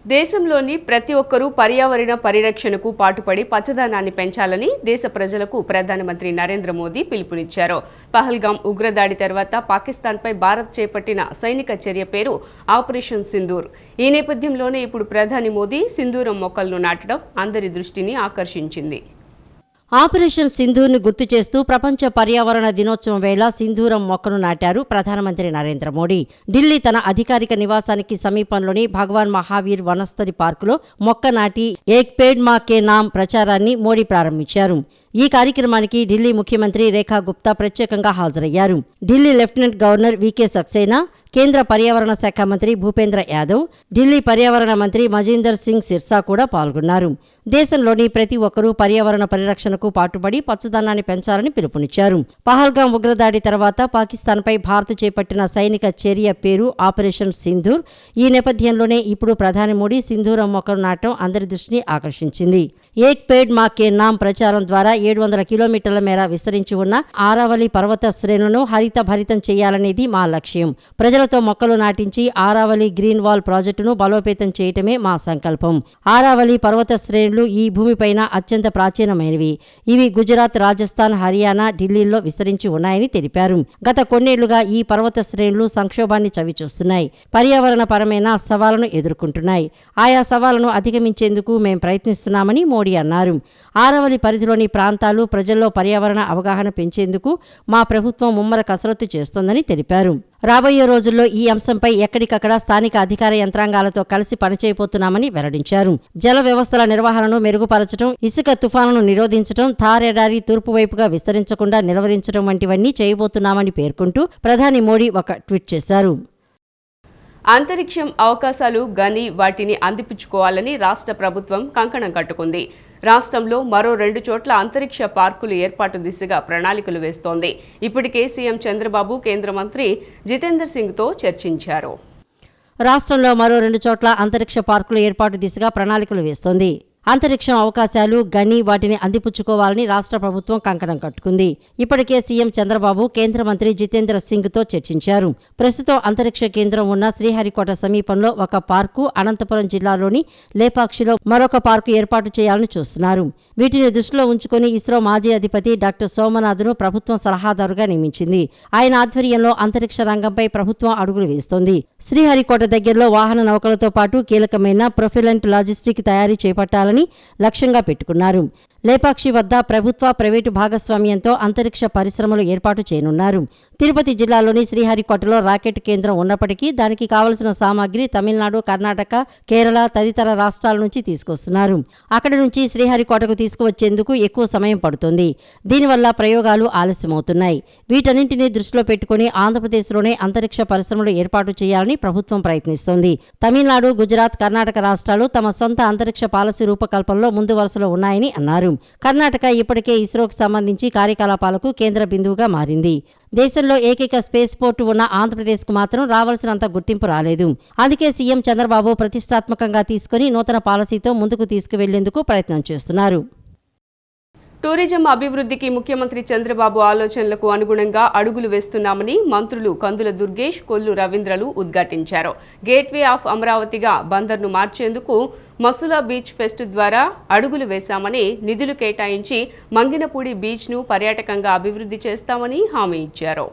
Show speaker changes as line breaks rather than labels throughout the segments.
దేశంలోని ప్రతి ఒక్కరూ పర్యావరణ పరిరక్షణకు పాటుపడి పచ్చదనాన్ని పెంచాలని దేశ ప్రజలకు ప్రధానమంత్రి నరేంద్ర మోదీ పిలుపునిచ్చారు. పహల్గాం ఉగ్రదాడి తర్వాత పాకిస్తాన్పై భారత్ చేపట్టిన సైనిక చర్య పేరు ఆపరేషన్ సింధూర్. ఈ నేపథ్యంలోనే ఇప్పుడు ప్రధాని మోదీ సింధూరం మొక్కలను నాటడం అందరి దృష్టిని ఆకర్షించింది.
ఆపరేషన్ సింధూర్ను గుర్తు చేస్తూ ప్రపంచ పర్యావరణ దినోత్సవం వేళ సింధూరం మొక్కను నాటారు ప్రధానమంత్రి నరేంద్ర మోడీ. ఢిల్లీ తన అధికారిక నివాసానికి సమీపంలోని భగవాన్ మహావీర్ వనస్థలి పార్కులో మొక్క నాటి ఏక్ పేడ్ మా కే నామ్ ప్రచారాన్ని మోడీ ప్రారంభించారు. ఈ కార్యక్రమానికి ఢిల్లీ ముఖ్యమంత్రి రేఖా గుప్తా ప్రత్యేకంగా హాజరయ్యారు. Delhi lieutenant governor V K Saxena, కేంద్ర పర్యావరణ శాఖ మంత్రి భూపేంద్ర యాదవ్, ఢిల్లీ పర్యావరణ మంత్రి మజీందర్ సింగ్ సిర్సా కూడా పాల్గొన్నారు. దేశంలోని ప్రతి ఒక్కరూ పర్యావరణ పరిరక్షణకు పాటుపడి పచ్చదనాన్ని పెంచాలని పిలుపునిచ్చారు. పహల్గాం ఉగ్రదాడి తర్వాత పాకిస్తాన్పై భారత్ చేపట్టిన సైనిక చర్య పేరు ఆపరేషన్ సింధూర్. ఈ నేపథ్యంలోనే ఇప్పుడు ప్రధాని మోడీ సింధూరం మొక్కను నాటడం అందరి దృష్టిని ఆకర్షించింది. ఏక్ పేడ్ మా కే నామ్ ప్రచారం ద్వారా 700 కిలోమీటర్ల మేర విస్తరించి ఉన్న ఆరావళి పర్వత శ్రేణులను హరిత భరితం చేయాలనేది మా లక్ష్యం. ప్రజలతో మొక్కలు నాటించి ఆరావళి గ్రీన్ వాల్ ప్రాజెక్టును బలోపేతం చేయటమే మా సంకల్పం. ఆరావళి పర్వత శ్రేణులు ఈ భూమిపైన అత్యంత ప్రాచీనమైనవి. ఇవి గుజరాత్, రాజస్థాన్, హర్యానా, ఢిల్లీల్లో విస్తరించి ఉన్నాయని తెలిపారు. గత కొన్నేళ్లుగా ఈ పర్వత శ్రేణులు సంక్షోభాన్ని చవిచూస్తున్నాయి. పర్యావరణ పరమైన సవాళ్లను ఎదుర్కొంటున్నాయి. ఆయా సవాళ్లను అధిగమించేందుకు మేం ప్రయత్నిస్తున్నామని మోడీ అన్నారు. ఆరావళి పరిధిలోని ప్రాంతాలు ప్రజల్లో పర్యావరణ అవగాహన పెంచేందుకు మా ప్రభుత్వం ముమ్మర కసరత్తు చేస్తోందని తెలిపారు. రాబోయే రోజుల్లో ఈ అంశంపై ఎక్కడికక్కడ స్థానిక అధికార యంత్రాంగాలతో కలిసి పనిచేయబోతున్నామని వెల్లడించారు. జల వ్యవస్థల నిర్వహణను మెరుగుపరచడం, ఇసుక తుఫానును నిరోధించడం, థార్ ఎడారి తూర్పు వైపుగా విస్తరించకుండా నిలువరించడం వంటివన్నీ చేయబోతున్నామని పేర్కొంటూ ప్రధాని మోడీ ఒక ట్వీట్ చేశారు.
అంతరిక్షం అవకాశాలు గని వాటిని అందిపుచ్చుకోవాలని రాష్ట్ర ప్రభుత్వం కంకణం కట్టుకుంది. రాష్ట్రంలో మరో 2 చోట్ల అంతరిక్ష పార్కులు ఏర్పాటు దిశగా ప్రణాళికలు వేస్తోంది. ఇప్పటికే సీఎం చంద్రబాబు కేంద్ర మంత్రి జితేందర్ సింగ్తో చర్చించారు.
రాష్ట్రంలో మరో 2 చోట్ల అంతరిక్ష పార్కుల ఏర్పాటు దిశగా ప్రణాళికలు వేస్తోంది. అంతరిక్షం అవకాశాలు గని వాటిని అందిపుచ్చుకోవాలని రాష్ట్ర ప్రభుత్వం కంకణం కట్టుకుంది. ఇప్పటికే సీఎం చంద్రబాబు కేంద్ర మంత్రి జితేంద్ర సింగ్తో చర్చించారు. ప్రస్తుతం అంతరిక్ష కేంద్రం ఉన్న శ్రీహరికోట సమీపంలో ఒక పార్కు, అనంతపురం జిల్లాలోని లేపాక్షిలో మరొక పార్కు ఏర్పాటు చేయాలని చూస్తున్నారు. వీటిని దృష్టిలో ఉంచుకుని ఇస్రో మాజీ అధిపతి డాక్టర్ సోమనాథ్ను ప్రభుత్వం సలహాదారుగా నియమించింది. ఆయన ఆధ్వర్యంలో అంతరిక్ష రంగంపై ప్రభుత్వం అడుగులు వేస్తోంది. శ్రీహరికోట దగ్గరలో వాహన నౌకలతో పాటు కీలకమైన ప్రొఫిలెంట్ లాజిస్టిక్ తయారీ చేపట్టాలని లక్ష్యంగా పెట్టుకున్నారు. లేపాక్షి వద్ద ప్రభుత్వ, ప్రైవేటు భాగస్వామ్యంతో అంతరిక్ష పరిశ్రమలు ఏర్పాటు చేయనున్నారు. తిరుపతి జిల్లాలోని శ్రీహరికోటలో రాకెట్ కేంద్రం ఉన్నప్పటికీ దానికి కావలసిన సామాగ్రి తమిళనాడు, కర్ణాటక, కేరళ తదితర రాష్ట్రాల నుంచి తీసుకొస్తున్నారు. అక్కడి నుంచి శ్రీహరికోటకు తీసుకువచ్చేందుకు ఎక్కువ సమయం పడుతుంది. దీనివల్ల ప్రయోగాలు ఆలస్యమవుతున్నాయి. వీటన్నింటినీ దృష్టిలో పెట్టుకుని ఆంధ్రప్రదేశ్లోనే అంతరిక్ష పరిశ్రమలు ఏర్పాటు చేయాలని ప్రభుత్వం ప్రయత్నిస్తోంది. తమిళనాడు, గుజరాత్, కర్ణాటక రాష్ట్రాలు తమ సొంత అంతరిక్ష పాలసీ రూపకల్పనలో ముందు వరుసలో ఉన్నాయని అన్నారు. కర్ణాటక ఇప్పటికే ఇస్రోకు సంబంధించి కార్యకలాపాలకు కేంద్ర బిందువుగా మారింది. దేశంలో ఏకైక స్పేస్ పోర్టు ఉన్న ఆంధ్రప్రదేశ్కు మాత్రం రావాల్సినంత గుర్తింపు రాలేదు. అందుకే సీఎం చంద్రబాబు ప్రతిష్టాత్మకంగా తీసుకుని నూతన పాలసీతో ముందుకు తీసుకువెళ్లేందుకు ప్రయత్నం చేస్తున్నారు.
టూరిజం అభివృద్ధికి ముఖ్యమంత్రి చంద్రబాబు ఆలోచనలకు అనుగుణంగా అడుగులు వేస్తున్నామని మంత్రులు కందుల దుర్గేష్, కొల్లు రవీంద్రలు ఉద్ఘాటించారు. గేట్వే ఆఫ్ అమరావతిగా బందర్ను మార్చేందుకు మసులా బీచ్ ఫెస్ట్ ద్వారా అడుగులు వేశామని, నిధులు కేటాయించి మంగినపూడి బీచ్ను పర్యాటకంగా అభివృద్ధి చేస్తామని హామీ ఇచ్చారు.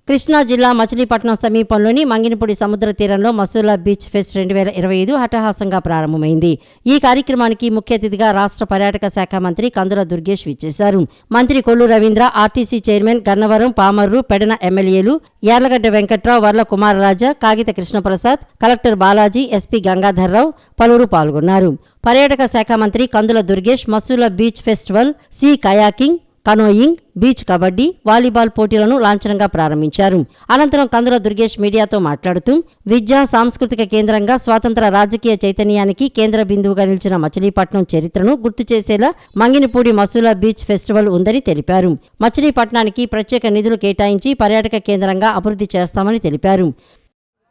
కృష్ణా జిల్లా మచిలీపట్నం సమీపంలోని మంగినపూడి సముద్ర తీరంలో మసూలా బీచ్ ఫెస్ట్ 2025 హఠాహాసంగా ప్రారంభమైంది. ఈ కార్యక్రమానికి ముఖ్య అతిథిగా రాష్ట్ర పర్యాటక శాఖ మంత్రి కందుల దుర్గేష్ విచ్చేశారు. మంత్రి కొల్లు రవీంద్ర, ఆర్టీసీ చైర్మన్ గన్నవరం, పామర్రు, పెడన ఎమ్మెల్యేలు యార్లగడ్డ వెంకట్రావు, వర్ల కుమారరాజా, కాగిత కృష్ణప్రసాద్, కలెక్టర్ బాలాజీ, ఎస్పీ గంగాధర్రావు పలువురు పాల్గొన్నారు. పర్యాటక శాఖ మంత్రి Kandula Durgesh Masula beach festival, sea kayaking, canoeing, beach kabaddi, volleyball పోటీలను లాంఛనంగా ప్రారంభించారు. అనంతరం కందుల దుర్గేష్ మీడియాతో మాట్లాడుతూ విద్యా, సాంస్కృతిక కేంద్రంగా స్వాతంత్ర రాజకీయ చైతన్యానికి కేంద్ర బిందువుగా నిలిచిన మచిలీపట్నం చరిత్రను గుర్తు చేసేలా మంగినపూడి మసూలా బీచ్ ఫెస్టివల్ ఉందని తెలిపారు. మచిలీపట్నానికి ప్రత్యేక నిధులు కేటాయించి పర్యాటక కేంద్రంగా అభివృద్ధి చేస్తామని తెలిపారు.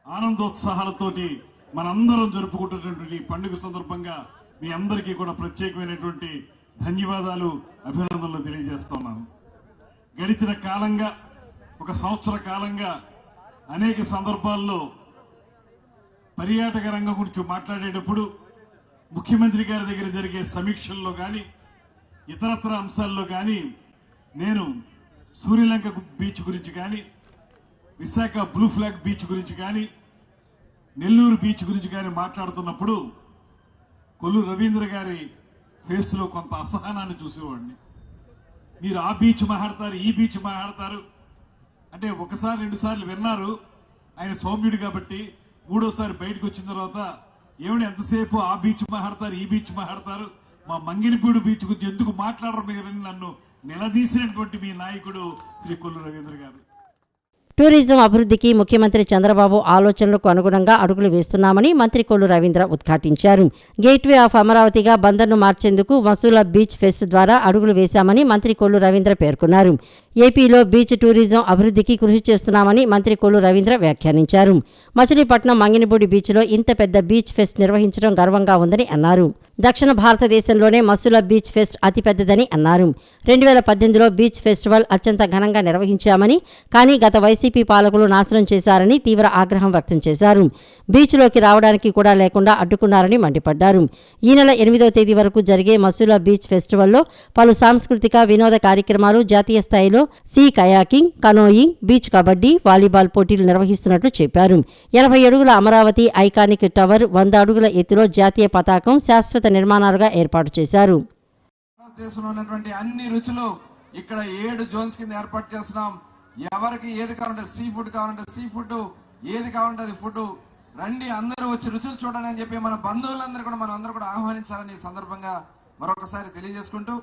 ఆనందోత్సాహాలతోటి మనందరం జరుపుకుంటున్నటువంటి పండుగ సందర్భంగా మీ అందరికీ కూడా ప్రత్యేకమైనటువంటి ధన్యవాదాలు, అభినందనలు తెలియజేస్తున్నాను. గడిచిన కాలంగా, ఒక సంవత్సర కాలంగా అనేక సందర్భాల్లో పర్యాటక రంగం గురించి మాట్లాడేటప్పుడు ముఖ్యమంత్రి గారి దగ్గర జరిగే సమీక్షల్లో కానీ ఇతరత్ర అంశాల్లో కానీ నేను సూర్యలంక బీచ్ గురించి కానీ విశాఖ బ్లూ ఫ్లాగ్ బీచ్ గురించి కానీ నెల్లూరు బీచ్ గురించి కానీ మాట్లాడుతున్నప్పుడు కొల్లు రవీంద్ర గారి ఫేస్లో కొంత అసహనాన్ని చూసేవాడిని. మీరు ఆ బీచ్ మాట్లాడతారు, ఈ బీచ్ మాట్లాడతారు అంటే ఒకసారి 2 సార్లు విన్నారు. ఆయన సౌమ్యుడు కాబట్టి మూడోసారి బయటకు వచ్చిన తర్వాత ఏమిటి ఎంతసేపు ఆ బీచ్ మాట్లాడతారు, ఈ బీచ్ మాట్లాడతారు, మా మంగినపూడి బీచ్ గురించి ఎందుకు మాట్లాడరు మీరని నన్ను నిలదీసినటువంటి మీ నాయకుడు శ్రీ కొల్లు రవీంద్ర గారు.
టూరిజం అభివృద్ధికి ముఖ్యమంత్రి చంద్రబాబు ఆలోచనలకు అనుగుణంగా అడుగులు వేస్తున్నామని మంత్రి కొల్లు రవీంద్ర ఉద్ఘాటించారు. గేట్వే ఆఫ్ అమరావతిగా బందర్ను మార్చేందుకు మసూలా బీచ్ ఫెస్ట్ ద్వారా అడుగులు వేశామని మంత్రి కొల్లు రవీంద్ర పేర్కొన్నారు. ఏపీలో బీచ్ టూరిజం అభివృద్ధికి కృషి చేస్తున్నామని మంత్రి కొల్లు రవీంద్ర వ్యాఖ్యానించారు. మచిలీపట్నం మంగినపూడి బీచ్లో ఇంత పెద్ద బీచ్ ఫెస్ట్ నిర్వహించడం గర్వంగా ఉందని అన్నారు. దక్షిణ భారతదేశంలోనే మసూలా బీచ్ ఫెస్ట్ అతిపెద్దదని అన్నారు. 2018లో బీచ్ ఫెస్టివల్ అత్యంత ఘనంగా నిర్వహించామని, కానీ గత వైసీపీ పాలకులు నాశనం చేశారని తీవ్ర ఆగ్రహం వ్యక్తం చేశారు. బీచ్లోకి రావడానికి కూడా లేకుండా అడ్డుకున్నారని మండిపడ్డారు. ఈ నెల 8వ తేదీ వరకు జరిగే మసూలా బీచ్ ఫెస్టివల్లో పలు సాంస్కృతిక వినోద కార్యక్రమాలు, జాతీయ స్థాయిలో sea kayaking, canoeing, beach kabaddi, volleyball పోటీలు నిర్వహిస్తున్నట్లు చెప్పారు. 80 అడుగుల అమరావతి ఐకానిక్ టవర్, 100 అడుగుల ఎత్తులో జాతీయ పతాకం శాశ్వత నిర్మాణాలుగా ఏర్పాటు చేశారు.
భారతదేశంలో ఉన్నటువంటి అన్ని రుచులు ఇక్కడ 7 జోన్స్ కింద ఏర్పాటు చేస్తున్నాం. ఎవరికి ఏది కావాలంటే సీ ఫుడ్ కావాలంటే సీ ఫుడ్, ఏది కావాలంటే అది ఫుడ్, రండి అందరూ వచ్చి రుచులు చూడండి అని చెప్పి మన బంధువులందరూ కూడా మనం అందరూ కూడా ఆహ్వానించాలని ఈ సందర్భంగా మరొకసారి తెలియజేసుకుంటూ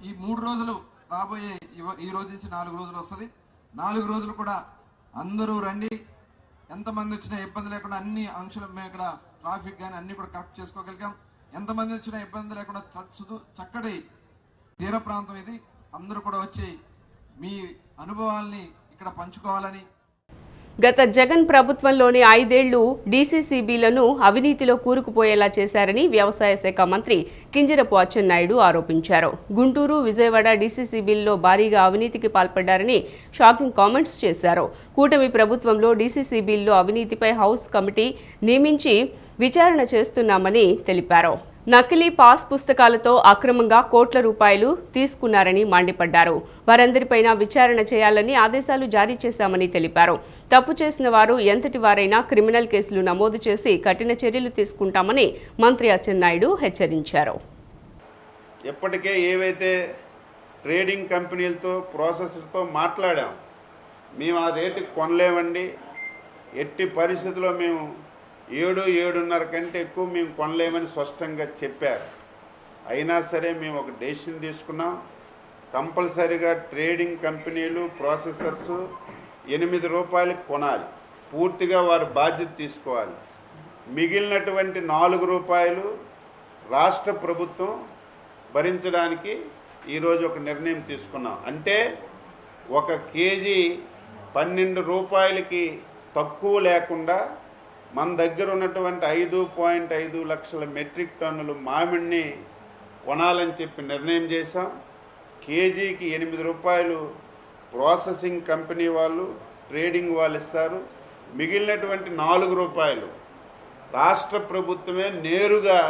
ఈ 3 రోజులు రాబోయే ఈ రోజు నుంచి 4 రోజులు వస్తుంది. 4 రోజులు కూడా అందరూ రండి. ఎంతమంది వచ్చినా ఇబ్బంది లేకుండా అన్ని అంశాలు మేము ఇక్కడ ట్రాఫిక్ కానీ అన్ని కూడా కరెక్ట్ చేసుకోగలిగాం. ఎంతమంది వచ్చినా ఇబ్బంది లేకుండా చక్కటి తీర ప్రాంతం ఇది. అందరూ కూడా వచ్చి మీ అనుభవాల్ని ఇక్కడ పంచుకోవాలని.
గత జగన్ ప్రభుత్వంలోని 5 ఏళ్లు డీసీసీబీలను అవినీతిలో కూరుకుపోయేలా చేశారని వ్యవసాయ శాఖ మంత్రి కింజరపు అచ్చెన్నాయుడు ఆరోపించారు. గుంటూరు, విజయవాడ డీసీసీబీల్లో భారీగా అవినీతికి పాల్పడ్డారని షాకింగ్ కామెంట్స్ చేశారు. కూటమి ప్రభుత్వంలో డీసీసీబీల్లో అవినీతిపై హౌస్ కమిటీ నియమించి విచారణ చేస్తున్నామని తెలిపారు. నకిలీ పాస్ పుస్తకాలతో అక్రమంగా కోట్ల రూపాయలు తీసుకున్నారని మండిపడ్డారు. వారందరిపైన విచారణ చేయాలని ఆదేశాలు జారీ చేశామని తెలిపారు. తప్పు చేసిన వారు ఎంతటి వారైనా క్రిమినల్ కేసులు నమోదు చేసి కఠిన చర్యలు తీసుకుంటామని మంత్రి అచ్చెన్నాయుడు హెచ్చరించారు.
ఇప్పటికే ఏవైతే ట్రేడింగ్ కంపెనీలతో ప్రాసెసర్తో మాట్లాడాం, మేము ఆ రేటుకి కొనలేమండి, ఎట్టి పరిస్థితుల్లో మేము 7-7.5 కంటే ఎక్కువ మేము కొనలేమని స్పష్టంగా చెప్పారు. అయినా సరే మేము ఒక డెసిషన్ తీసుకున్నాం. కంపల్సరీగా ట్రేడింగ్ కంపెనీలు, ప్రాసెసర్స్ 8 రూపాయలకు కొనాలి, పూర్తిగా వారు బాధ్యత తీసుకోవాలి. మిగిలినటువంటి 4 రూపాయలు రాష్ట్ర ప్రభుత్వం భరించడానికి ఈరోజు ఒక నిర్ణయం తీసుకున్నాం. అంటే 1 కేజీ 12 రూపాయలకి తక్కువ లేకుండా మన దగ్గర ఉన్నటువంటి 5.5 లక్షల మెట్రిక్ టన్నులు మామిడిని కొనాలని చెప్పి నిర్ణయం చేశాం. కేజీకి 8 రూపాయలు ప్రాసెసింగ్ కంపెనీ వాళ్ళు, ట్రేడింగ్ వాళ్ళు ఇస్తారు. మిగిలినటువంటి 4 రూపాయలు రాష్ట్ర ప్రభుత్వమే నేరుగా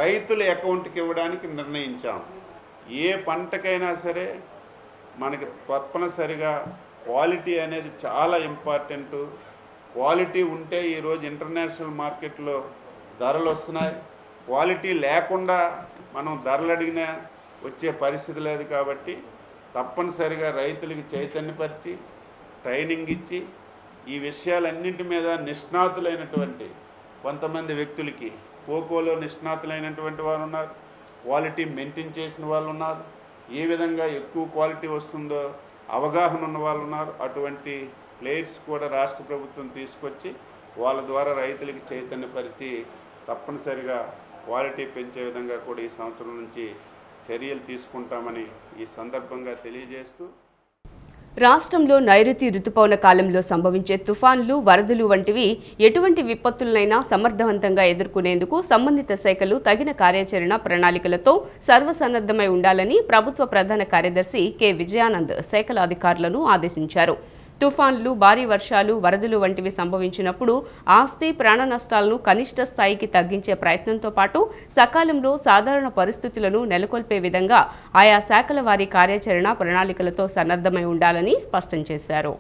రైతుల అకౌంట్కి ఇవ్వడానికి నిర్ణయించాం. ఏ పంటకైనా సరే మనకి తప్పనిసరిగా క్వాలిటీ అనేది చాలా ఇంపార్టెంటు. క్వాలిటీ ఉంటే ఈరోజు ఇంటర్నేషనల్ మార్కెట్లో ధరలు వస్తున్నాయి. క్వాలిటీ లేకుండా మనం ధరలు అడిగినా వచ్చే పరిస్థితి లేదు. కాబట్టి తప్పనిసరిగా రైతులకి చైతన్యపరిచి ట్రైనింగ్ ఇచ్చి ఈ విషయాలన్నింటి మీద నిష్ణాతులైనటువంటి కొంతమంది వ్యక్తులకి, కోకోలో నిష్ణాతులైనటువంటి వారు ఉన్నారు, క్వాలిటీ మెయింటైన్ చేసిన వాళ్ళు ఉన్నారు, ఏ విధంగా ఎక్కువ క్వాలిటీ వస్తుందో అవగాహన ఉన్న వాళ్ళు ఉన్నారు. అటువంటి ప్లేయర్స్ కూడా రాష్ట్ర ప్రభుత్వం తీసుకొచ్చి వాళ్ళ ద్వారా రైతులకి చైతన్యపరిచి తప్పనిసరిగా క్వాలిటీ పెంచే విధంగా కూడా ఈ సంవత్సరం నుంచి చర్యలు తీసుకుంటామని ఈ సందర్భంగా తెలియజేస్తూ,
రాష్ట్రంలో నైరుతి రుతుపవన కాలంలో సంభవించే తుఫాన్లు, వరదలు వంటివి ఎటువంటి విపత్తులనైనా సమర్థవంతంగా ఎదుర్కొనేందుకు సంబంధిత శాఖలు తగిన కార్యాచరణ ప్రణాళికలతో సర్వసన్నద్ధమై ఉండాలని ప్రభుత్వ ప్రధాన కార్యదర్శి కె విజయానంద్ శాఖల అధికారులను ఆదేశించారు. తుఫాన్లు, భారీ వర్షాలు, వరదలు వంటివి సంభవించినప్పుడు ఆస్తి, ప్రాణ నష్టాలను కనిష్ట స్థాయికి తగ్గించే ప్రయత్నంతో పాటు సకాలంలో సాధారణ పరిస్థితులను నెలకొల్పే విధంగా ఆయా శాఖల వారి కార్యాచరణ ప్రణాళికలతో సన్నద్ధమై ఉండాలని స్పష్టం చేశారు.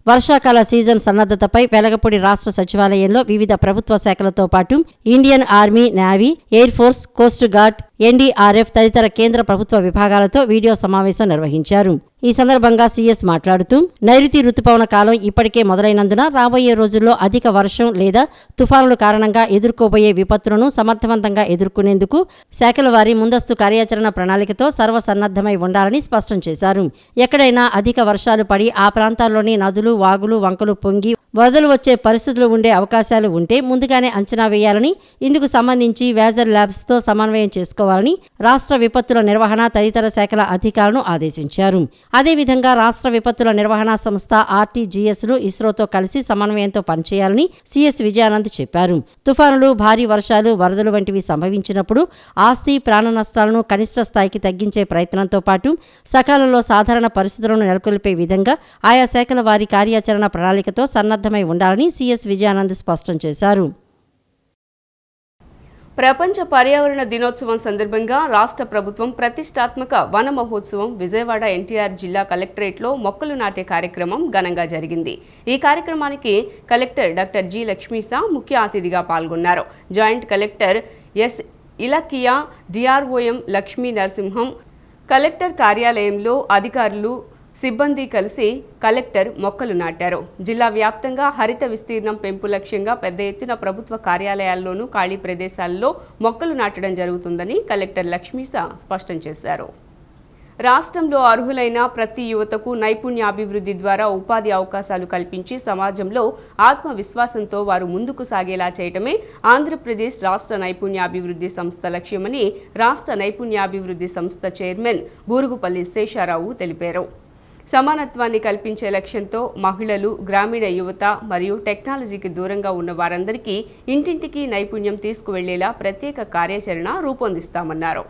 వర్షాకాల సీజన్ సన్నద్ధతపై వెలగపూడి రాష్ట్ర సచివాలయంలో వివిధ ప్రభుత్వ శాఖలతో పాటు Indian army, navy, air force, coast guard, NDRF తదితర కేంద్ర ప్రభుత్వ విభాగాలతో వీడియో సమావేశం నిర్వహించారు. ఈ సందర్భంగా సీఎస్ మాట్లాడుతూ నైరుతి రుతుపవన కాలం ఇప్పటికే మొదలైనందున రాబోయే రోజుల్లో అధిక వర్షం లేదా తుఫానుల కారణంగా ఎదుర్కోబోయే విపత్తులను సమర్థవంతంగా ఎదుర్కొనేందుకు శాఖల వారి ముందస్తు కార్యాచరణ ప్రణాళికతో సర్వసన్నద్ధమై ఉండాలని స్పష్టం చేశారు. ఎక్కడైనా అధిక వర్షాలు పడి ఆ ప్రాంతాల్లోని నదులు, వాగులు, వంకలు పొంగి వరదలు వచ్చే పరిస్థితులు ఉండే అవకాశాలు ఉంటే ముందుగానే అంచనా వేయాలని, ఇందుకు సంబంధించి వేజర్ ల్యాబ్స్తో సమన్వయం చేసుకోవాలని రాష్ట్ర విపత్తుల నిర్వహణ తదితర శాఖల అధికారులను ఆదేశించారు. అదేవిధంగా రాష్ట్ర విపత్తుల నిర్వహణ సంస్థ ఆర్టీజీఎస్లు ఇస్రోతో కలిసి సమన్వయంతో పనిచేయాలని సీఎస్ విజయానంద్ చెప్పారు. తుఫానులు, భారీ వర్షాలు, వరదలు వంటివి సంభవించినప్పుడు ఆస్తి, ప్రాణ నష్టాలను కనిష్ట స్థాయికి తగ్గించే ప్రయత్నంతో పాటు సకాలంలో సాధారణ పరిస్థితులను నెలకొల్పే విధంగా ఆయా శాఖల వారి కార్యాచరణ ప్రణాళికతో సన్నద్ధమై ఉండాలని సీఎస్ విజయానంద్ స్పష్టం చేశారు.
ప్రపంచ పర్యావరణ దినోత్సవం సందర్భంగా రాష్ట్ర ప్రభుత్వం ప్రతిష్టాత్మక వన మహోత్సవం విజయవాడ ఎన్టీఆర్ జిల్లా కలెక్టరేట్లో మొక్కలు నాటే కార్యక్రమం ఘనంగా జరిగింది. ఈ కార్యక్రమానికి కలెక్టర్ డాక్టర్ జి లక్ష్మీసా ముఖ్య అతిథిగా పాల్గొన్నారు. Joint collector S Ilakkiya, DRO M Lakshmi Narasimham, collector కార్యాలయంలో అధికారులు, సిబ్బంది కలిసి కలెక్టర్ మొక్కలు నాటారు. జిల్లా వ్యాప్తంగా హరిత విస్తీర్ణం పెంపు లక్ష్యంగా పెద్ద ఎత్తున ప్రభుత్వ కార్యాలయాల్లోనూ ఖాళీ ప్రదేశాల్లో మొక్కలు నాటడం జరుగుతుందని కలెక్టర్ లక్ష్మీసా స్పష్టం చేశారు. రాష్ట్రంలో అర్హులైన ప్రతి యువతకు నైపుణ్యాభివృద్ధి ద్వారా ఉపాధి అవకాశాలు కల్పించి సమాజంలో ఆత్మవిశ్వాసంతో వారు ముందుకు సాగేలా చేయటమే ఆంధ్రప్రదేశ్ రాష్ట్ర నైపుణ్యాభివృద్ధి సంస్థ లక్ష్యమని రాష్ట్ర నైపుణ్యాభివృద్ధి సంస్థ చైర్మన్ బూరుగుపల్లి శేషారావు తెలిపారు. సమానత్వాన్ని కల్పించే లక్ష్యంతో మహిళలు, గ్రామీణ యువత మరియు టెక్నాలజీకి దూరంగా ఉన్న వారందరికీ ఇంటింటికి నైపుణ్యం తీసుకువెళ్లేలా ప్రత్యేక కార్యాచరణ రూపొందిస్తామన్నారు.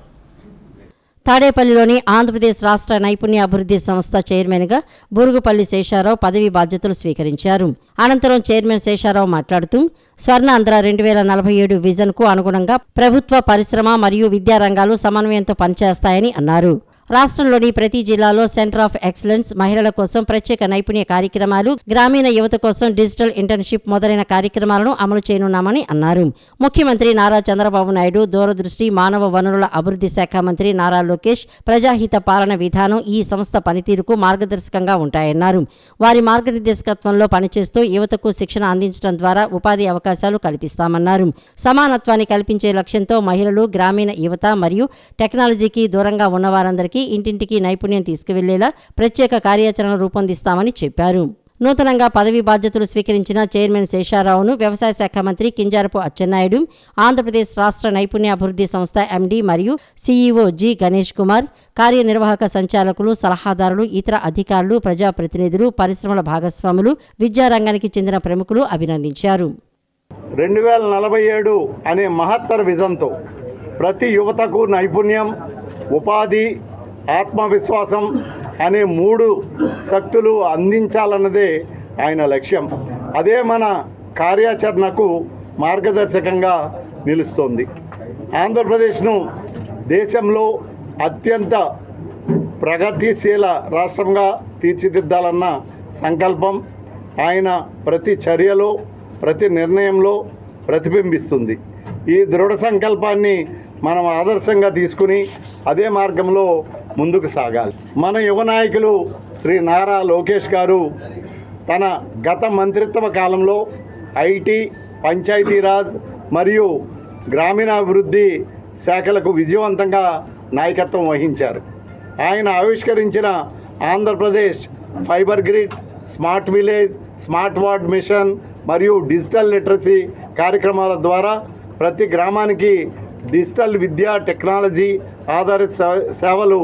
తాడేపల్లిలోని ఆంధ్రప్రదేశ్ రాష్ట్ర నైపుణ్యాభివృద్ధి సంస్థ చైర్మన్గా బూరుగుపల్లి శేషారావు పదవి బాధ్యతలు స్వీకరించారు. అనంతరం చైర్మన్ శేషారావు మాట్లాడుతూ స్వర్ణాంధ్ర 2047 విజన్కు అనుగుణంగా ప్రభుత్వ, పరిశ్రమ మరియు విద్యా రంగాలు సమన్వయంతో పనిచేస్తాయని అన్నారు. రాష్ట్రంలోని ప్రతి జిల్లాలో సెంటర్ ఆఫ్ ఎక్సలెన్స్, మహిళల కోసం ప్రత్యేక నైపుణ్య కార్యక్రమాలు, గ్రామీణ యువత కోసం డిజిటల్ ఇంటర్న్షిప్ మొదలైన కార్యక్రమాలను అమలు చేయనున్నామని అన్నారు. ముఖ్యమంత్రి నారా చంద్రబాబు నాయుడు దూరదృష్టి, మానవ వనరుల అభివృద్ధి శాఖ మంత్రి నారా లోకేష్ ప్రజాహిత పాలన విధానం ఈ సంస్థ పనితీరుకు మార్గదర్శకంగా ఉంటాయన్నారు. వారి మార్గనిర్దేశకత్వంలో పనిచేస్తూ యువతకు శిక్షణ అందించడం ద్వారా ఉపాధి అవకాశాలు కల్పిస్తామన్నారు. సమానత్వాన్ని కల్పించే లక్ష్యంతో మహిళలు, గ్రామీణ యువత మరియు టెక్నాలజీకి దూరంగా ఉన్నవారందరికీ ఇంటింటికి నైపుణ్యం తీసుకువెళ్లేలా ప్రత్యేక కార్యాచరణ రూపొందిస్తామని చెప్పారు. నూతనంగా పదవి బాధ్యతలు స్వీకరించిన చైర్మన్ శేషారావును వ్యవసాయ శాఖ మంత్రి కింజారపు అచ్చెన్నాయుడు, ఆంధ్రప్రదేశ్ రాష్ట్ర నైపుణ్యాభివృద్ధి సంస్థ ఎండీ మరియు సీఈఓ జి గణేష్ కుమార్, కార్యనిర్వాహక సంచాలకులు, సలహాదారులు, ఇతర అధికారులు, ప్రజాప్రతినిధులు, పరిశ్రమల భాగస్వాములు, విద్యారంగానికి చెందిన ప్రముఖులు అభినందించారు.
2047 అనే మహత్తర విజన్తో ప్రతి యువతకు నైపుణ్యం, ఉపాధి, ఆత్మవిశ్వాసం అనే 3 శక్తులు అందించాలన్నదే ఆయన లక్ష్యం. అదే మన కార్యాచరణకు మార్గదర్శకంగా నిలుస్తోంది. ఆంధ్రప్రదేశ్ను దేశంలో అత్యంత ప్రగతిశీల రాష్ట్రంగా తీర్చిదిద్దాలన్న సంకల్పం ఆయన ప్రతి చర్యలో, ప్రతి నిర్ణయంలో ప్రతిబింబిస్తుంది. ఈ దృఢ సంకల్పాన్ని మనం ఆదర్శంగా తీసుకుని అదే మార్గంలో ముందుకు సాగాలి. మన యువ నాయకులు శ్రీ నారా లోకేష్ గారు తన గత మంత్రిత్వ కాలంలో ఐటీ, పంచాయతీరాజ్ మరియు గ్రామీణాభివృద్ధి శాఖలకు విజయవంతంగా నాయకత్వం వహించారు. ఆయన ఆవిష్కరించిన Andhra Pradesh fibre grid, smart village, smart ward mission మరియు డిజిటల్ లిటరసీ కార్యక్రమాల ద్వారా ప్రతి గ్రామానికి డిజిటల్ విద్యా, టెక్నాలజీ ఆధారిత సేవలు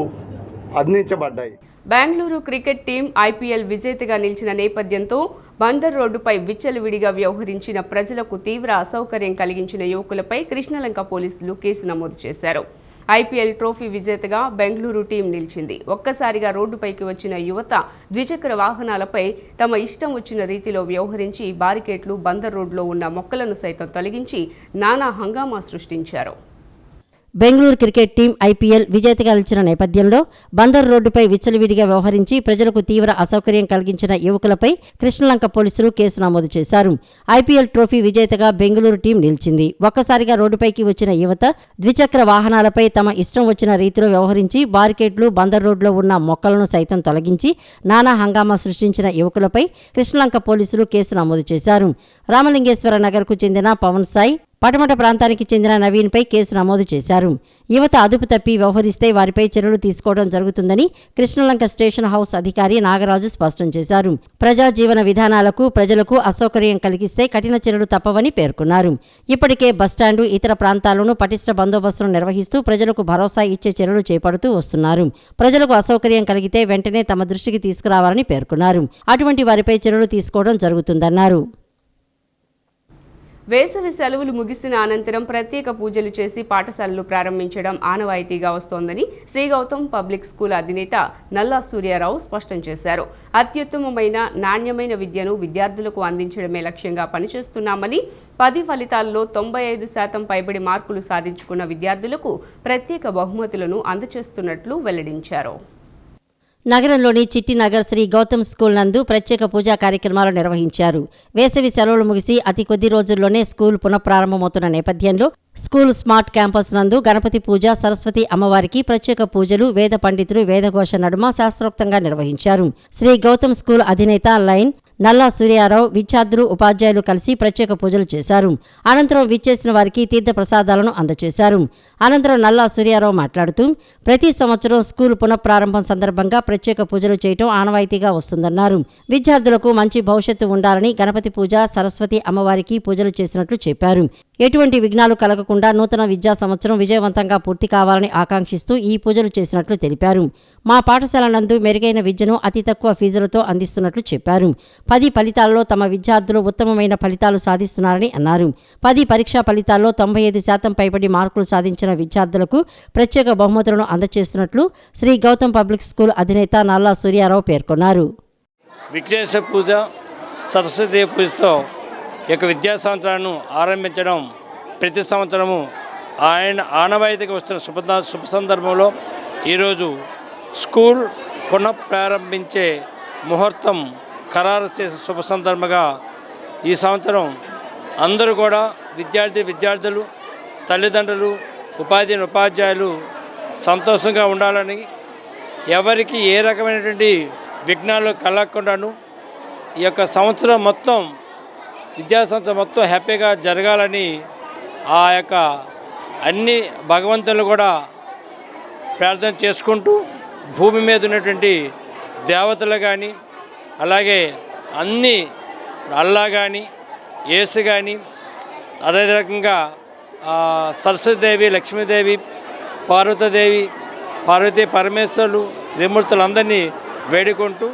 అందించబడ్డాయి.
బెంగళూరు క్రికెట్ టీం ఐపీఎల్ విజేతగా నిలిచిన నేపథ్యంతో బందర్ రోడ్డుపై విచ్చలవిడిగా వ్యవహరించిన ప్రజలకు తీవ్ర అసౌకర్యం కలిగించిన యువకులపై కృష్ణలంక పోలీసులు కేసు నమోదు చేశారు. ఐపీఎల్ ట్రోఫీ విజేతగా బెంగళూరు టీం నిలిచింది. ఒక్కసారిగా రోడ్డుపైకి వచ్చిన యువత ద్విచక్ర వాహనాలపై తమ ఇష్టం వచ్చిన రీతిలో వ్యవహరించి బారికేట్లు, బందర్ రోడ్లో ఉన్న మొక్కలను సైతం తొలగించి నానా హంగామా సృష్టించారు.
బెంగళూరు క్రికెట్ టీం ఐపీఎల్ విజేతగా నిలిచిన నేపథ్యంలో బందర్ రోడ్డుపై విచ్చలవిడిగా వ్యవహరించి ప్రజలకు తీవ్ర అసౌకర్యం కలిగించిన యువకులపై కృష్ణలంక పోలీసులు కేసు నమోదు చేశారు. ఐపీఎల్ ట్రోఫీ విజేతగా బెంగళూరు టీం నిలిచింది. ఒక్కసారిగా రోడ్డుపైకి వచ్చిన యువత ద్విచక్ర వాహనాలపై తమ ఇష్టం వచ్చిన రీతిలో వ్యవహరించి బారికేట్లు, బందర్ రోడ్లో ఉన్న మొక్కలను సైతం తొలగించి నానా హంగామా సృష్టించిన యువకులపై కృష్ణలంక పోలీసులు కేసు నమోదు చేశారు. రామలింగేశ్వర నగర్కు చెందిన పవన్ సాయి, పటమట ప్రాంతానికి చెందిన నవీన్పై కేసు నమోదు చేశారు. యువత అదుపు తప్పి వ్యవహరిస్తే వారిపై చర్యలు తీసుకోవడం జరుగుతుందని కృష్ణలంక స్టేషన్ హౌస్ అధికారి నాగరాజు స్పష్టం చేశారు. ప్రజా జీవన విధానాలకు ప్రజలకు అసౌకర్యం కలిగిస్తే కఠిన చర్యలు తప్పవని పేర్కొన్నారు. ఇప్పటికే బస్టాండు, ఇతర ప్రాంతాల్లోనూ పటిష్ట బందోబస్తును నిర్వహిస్తూ ప్రజలకు భరోసా ఇచ్చే చర్యలు చేపడుతూ వస్తున్నారు. ప్రజలకు అసౌకర్యం కలిగితే వెంటనే తమ దృష్టికి తీసుకురావాలని పేర్కొన్నారు. అటువంటి వారిపై చర్యలు తీసుకోవడం జరుగుతుందన్నారు.
వేసవి సెలవులు ముగిసిన అనంతరం ప్రత్యేక పూజలు చేసి పాఠశాలలు ప్రారంభించడం ఆనవాయితీగా వస్తోందని శ్రీ గౌతమ్ పబ్లిక్ స్కూల్ అధినేత నల్లా సూర్యారావు స్పష్టం చేశారు. అత్యుత్తమమైన నాణ్యమైన విద్యను విద్యార్థులకు అందించడమే లక్ష్యంగా పనిచేస్తున్నామని, 10 ఫలితాల్లో 95% పైబడి మార్కులు సాధించుకున్న విద్యార్థులకు ప్రత్యేక బహుమతులను అందజేస్తున్నట్లు వెల్లడించారు.
నగరంలోని చిట్టినగర్ శ్రీ గౌతమ్ స్కూల్ నందు ప్రత్యేక పూజా కార్యక్రమాలు నిర్వహించారు. వేసవి సెలవులు ముగిసి అతి కొద్ది రోజుల్లోనే స్కూల్ పునఃప్రారంభమవుతున్న నేపథ్యంలో స్కూల్ స్మార్ట్ క్యాంపస్ నందు గణపతి పూజ, సరస్వతి అమ్మవారికి ప్రత్యేక పూజలు, వేద పండితులు వేదఘోష నడుమ శాస్త్రోక్తంగా నిర్వహించారు. శ్రీ గౌతమ్ స్కూల్ అధినేత లైన్ నల్లా సూర్యారావు, విద్యార్థులు, ఉపాధ్యాయులు కలిసి ప్రత్యేక పూజలు చేశారు. అనంతరం విచ్చేసిన వారికి తీర్థ ప్రసాదాలను అందజేశారు. అనంతరం నల్లా సూర్యారావు మాట్లాడుతూ, ప్రతి సంవత్సరం స్కూల్ పునఃప్రారంభం సందర్భంగా ప్రత్యేక పూజలు చేయడం ఆనవాయితీగా వస్తుందన్నారు. విద్యార్థులకు మంచి భవిష్యత్తు ఉండాలని గణపతి పూజ, సరస్వతి అమ్మవారికి పూజలు చేసినట్లు చెప్పారు. ఎటువంటి విఘ్నాలు కలగకుండా నూతన విద్యా సంవత్సరం విజయవంతంగా పూర్తి కావాలని ఆకాంక్షిస్తూ ఈ పూజలు చేసినట్లు తెలిపారు. మా పాఠశాల నందు మెరుగైన విద్యను అతి తక్కువ ఫీజులతో అందిస్తున్నట్లు చెప్పారు. 10 ఫలితాల్లో తమ విద్యార్థులు ఉత్తమమైన ఫలితాలు సాధిస్తున్నారని అన్నారు. 10 పరీక్షా ఫలితాల్లో 95% పైబడి మార్కులు సాధించిన విద్యార్థులకు ప్రత్యేక బహుమతులను అందజేస్తున్నట్లు శ్రీ గౌతమ్ పబ్లిక్ స్కూల్ అధినేత నల్లా సూర్యారావు పేర్కొన్నారు.
విఘ్నేశ పూజ, సరస్వతి పూజతో విద్యా సంవత్సరాన్ని ఆరంభించడం ప్రతి సంవత్సరము ఆనవాయితీగా వస్తున్న శుభ సందర్భంలో ఈరోజు స్కూల్ పునఃప్రారంభించే ముహూర్తం ఖరారు చేసే శుభ సందర్భంగా ఈ సంవత్సరం అందరూ కూడా విద్యార్థులు, తల్లిదండ్రులు, ఉపాధ్యాయులు సంతోషంగా ఉండాలని, ఎవరికి ఏ రకమైనటువంటి విఘ్నాలు కలగకుండాను ఈ యొక్క సంవత్సరం మొత్తం, విద్యా సంవత్సరం మొత్తం హ్యాపీగా జరగాలని ఆ యొక్క అన్ని భగవంతులు కూడా ప్రార్థన చేసుకుంటూ, భూమి మీద ఉన్నటువంటి దేవతలు కానీ, అలాగే అన్ని అల్లా కానీ, యేసు కానీ, అదే రకంగా సరస్వతీదేవి, లక్ష్మీదేవి, పార్వతీ పరమేశ్వరులు, త్రిమూర్తులందరినీ వేడుకుంటూ.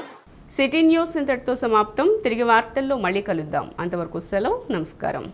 సిటీ న్యూస్ ఇంతటితో సమాప్తం. తిరిగి వార్తల్లో మళ్ళీ కలుద్దాం. అంతవరకు సెలవు. నమస్కారం.